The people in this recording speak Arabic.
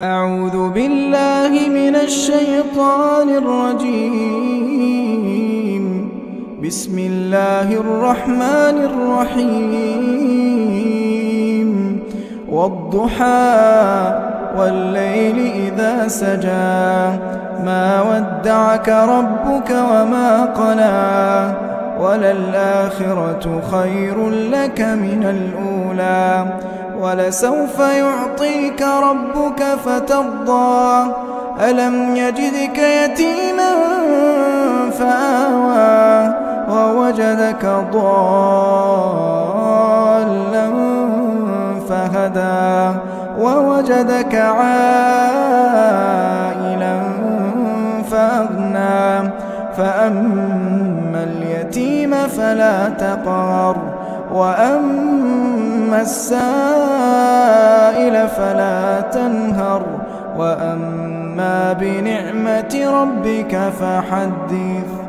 أعوذ بالله من الشيطان الرجيم. بسم الله الرحمن الرحيم. والضحى والليل إذا سجى ما ودعك ربك وما قلى وللآخرة خير لك من الأولى ولسوف يعطيك ربك فترضى ألم يجدك يتيما فآوى ووجدك ضالا فهدى ووجدك عائلا فأغنى فأما اليتيم فلا تقهر وأما السائل فلا تنهر وأما بنعمة ربك فحدث.